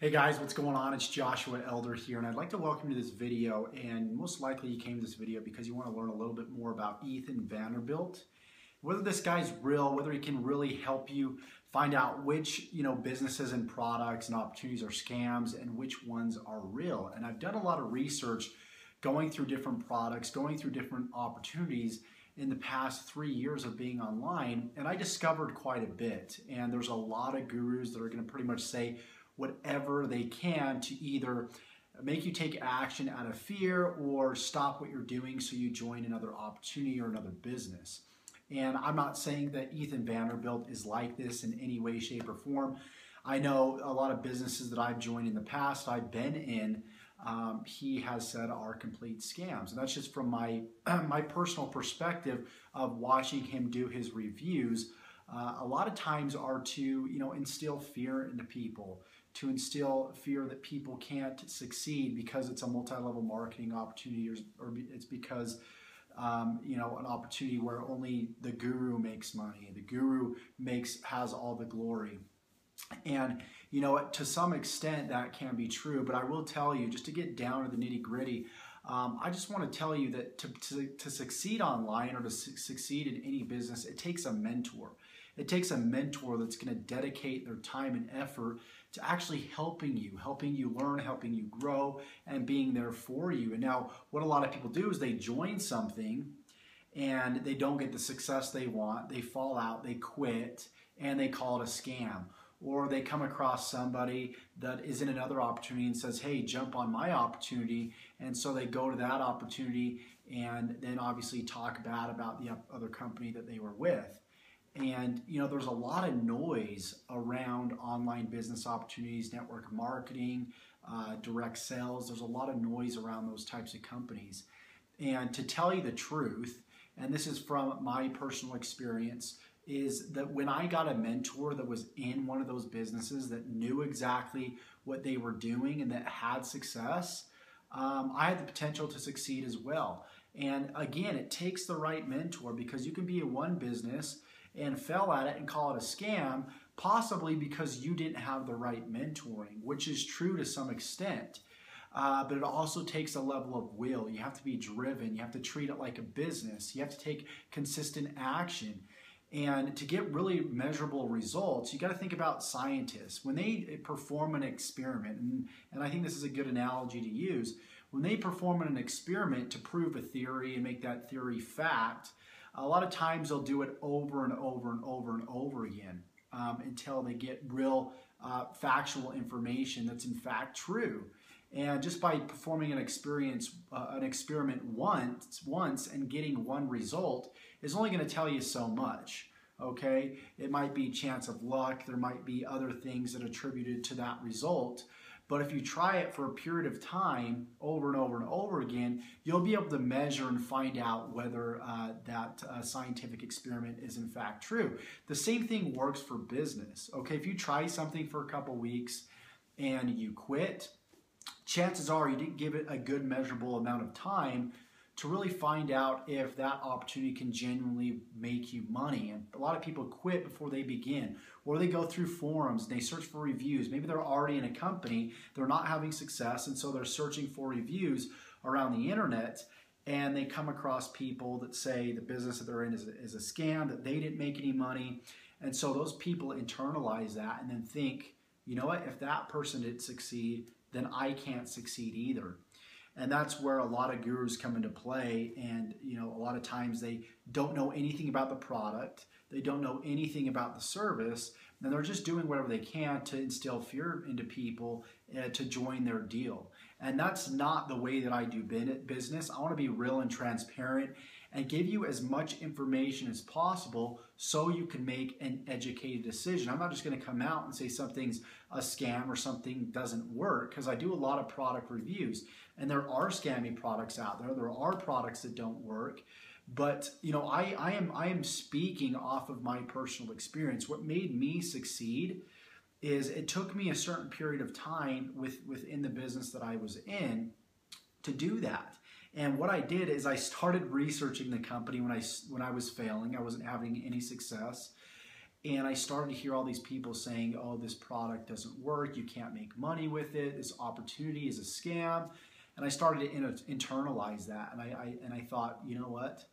Hey guys, what's going on? It's Joshua Elder here, and I'd like to welcome you to this video. And most likely you came to this video because you want to learn a little bit more about Ethan Vanderbuilt. Whether this guy's real, whether he can really help you find out which businesses and products and opportunities are scams and which ones are real. And I've done a lot of research going through different products, going through different opportunities in the past 3 years of being online, and I discovered quite a bit. And there's a lot of gurus that are going to pretty much say whatever they can to either make you take action out of fear or stop what you're doing so you join another opportunity or another business. And I'm not saying that Ethan Vanderbuilt is like this in any way, shape, or form. I know a lot of businesses that I've joined in the past, I've been in, he has said are complete scams. And that's just from my personal perspective of watching him do his reviews. A lot of times are to instill fear into people, to instill fear that people can't succeed because it's a multi-level marketing opportunity, or it's because an opportunity where only the guru makes money, the guru has all the glory. And to some extent that can be true, but I will tell you, just to get down to the nitty-gritty, I just want to tell you that to succeed online or to succeed in any business, it takes a mentor. It takes a mentor that's going to dedicate their time and effort to actually helping you learn, helping you grow, and being there for you. And now what a lot of people do is they join something and they don't get the success they want, they fall out, they quit, and they call it a scam. Or they come across somebody that is in another opportunity and says, hey, jump on my opportunity. And so they go to that opportunity and then obviously talk bad about the other company that they were with. And there's a lot of noise around online business opportunities, network marketing, direct sales. There's a lot of noise around those types of companies. And to tell you the truth, and this is from my personal experience, is that when I got a mentor that was in one of those businesses that knew exactly what they were doing and that had success, I had the potential to succeed as well. And again, it takes the right mentor, because you can be in one business and fail at it and call it a scam, possibly because you didn't have the right mentoring, which is true to some extent. But it also takes a level of will. You have to be driven. You have to treat it like a business. You have to take consistent action. And to get really measurable results, you got to think about scientists. When they perform an experiment, and I think this is a good analogy to use, when they perform an experiment to prove a theory and make that theory fact, a lot of times they'll do it over and over and over and over again until they get real factual information that's in fact true. And just by performing an experiment once and getting one result is only going to tell you so much. Okay, it might be chance of luck. There might be other things that are attributed to that result. But if you try it for a period of time over and over and over again, you'll be able to measure and find out whether that scientific experiment is in fact true. The same thing works for business. Okay, if you try something for a couple weeks and you quit, chances are you didn't give it a good measurable amount of time to really find out if that opportunity can genuinely make you money. And a lot of people quit before they begin, or they go through forums and they search for reviews. Maybe they're already in a company, they're not having success, and so they're searching for reviews around the internet, and they come across people that say the business that they're in is a scam, that they didn't make any money. And so those people internalize that and then think, you know what, if that person didn't succeed, then I can't succeed either. And that's where a lot of gurus come into play. And a lot of times they don't know anything about the product, they don't know anything about the service, and they're just doing whatever they can to instill fear into people to join their deal. And that's not the way that I do business. I want to be real and transparent and give you as much information as possible so you can make an educated decision. I'm not just going to come out and say something's a scam or something doesn't work, because I do a lot of product reviews, and there are scammy products out there. There are products that don't work. But I am speaking off of my personal experience. What made me succeed is it took me a certain period of time within the business that I was in to do that. And what I did is I started researching the company when I was failing. I wasn't having any success. And I started to hear all these people saying, oh, this product doesn't work, you can't make money with it, this opportunity is a scam. And I started to internalize that. And I thought, you know what?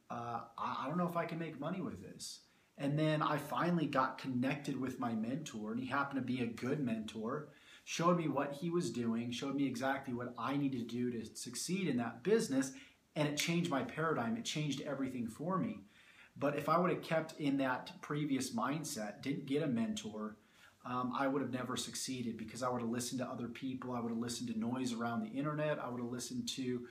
I don't know if I can make money with this. And then I finally got connected with my mentor, and he happened to be a good mentor, showed me what he was doing, showed me exactly what I needed to do to succeed in that business, and it changed my paradigm. It changed everything for me. But if I would have kept in that previous mindset, didn't get a mentor, I would have never succeeded, because I would have listened to other people. I would have listened to noise around the internet. I would have listened to,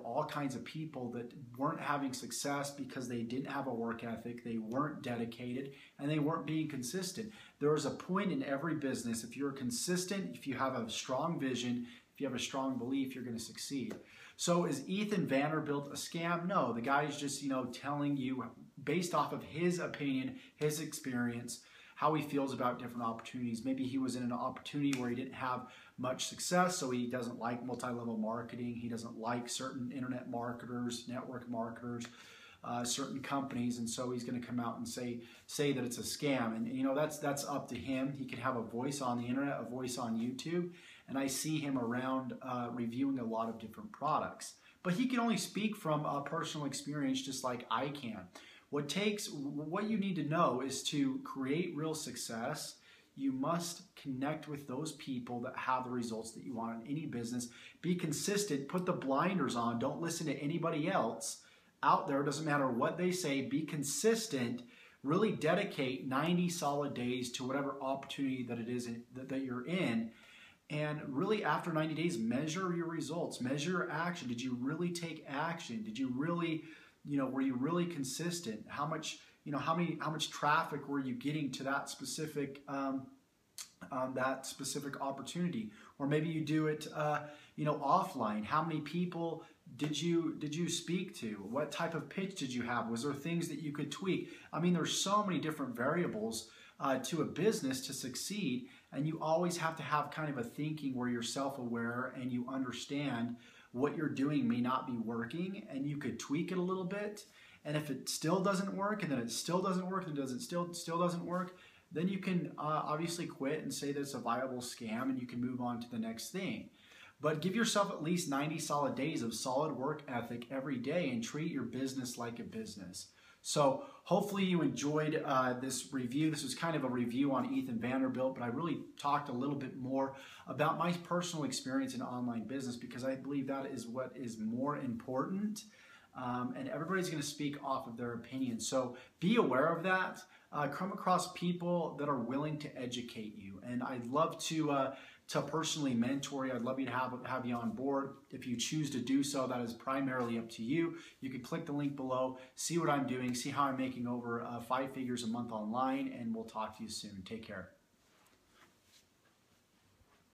all kinds of people that weren't having success because they didn't have a work ethic, they weren't dedicated, and they weren't being consistent. There is a point in every business. If you're consistent, if you have a strong vision, if you have a strong belief, you're going to succeed. So is Ethan Vanderbuilt a scam? No, the guy is just, telling you based off of his opinion, his experience, how he feels about different opportunities. Maybe he was in an opportunity where he didn't have much success, so he doesn't like multi-level marketing. He doesn't like certain internet marketers, network marketers, certain companies, and so he's going to come out and say that it's a scam. And that's up to him. He could have a voice on the internet, a voice on YouTube, and I see him around reviewing a lot of different products. But he can only speak from a personal experience, just like I can. What you need to know is to create real success. You must connect with those people that have the results that you want in any business. Be consistent. Put the blinders on. Don't listen to anybody else out there. It doesn't matter what they say. Be consistent. Really dedicate 90 solid days to whatever opportunity that it is that you're in. And really, after 90 days, measure your results. Measure your action. Did you really take action? Did you really, were you really consistent? How much traffic were you getting to that specific opportunity? Or maybe you do it, offline. How many people did you speak to? What type of pitch did you have? Was there things that you could tweak? I mean, there's so many different variables to a business to succeed, and you always have to have kind of a thinking where you're self-aware and you understand what you're doing may not be working, and you could tweak it a little bit. And if it still doesn't work, and then it still doesn't work, and it still doesn't work, then you can obviously quit and say that it's a viable scam, and you can move on to the next thing. But give yourself at least 90 solid days of solid work ethic every day, and treat your business like a business. So hopefully you enjoyed this review. This was kind of a review on Ethan Vanderbuilt, but I really talked a little bit more about my personal experience in online business, because I believe that is what is more important. And everybody's going to speak off of their opinion. So be aware of that. Come across people that are willing to educate you. And I'd love to personally mentor you. I'd love you to have you on board. If you choose to do so, that is primarily up to you. You can click the link below, see what I'm doing, see how I'm making over 5 figures a month online, and we'll talk to you soon. Take care.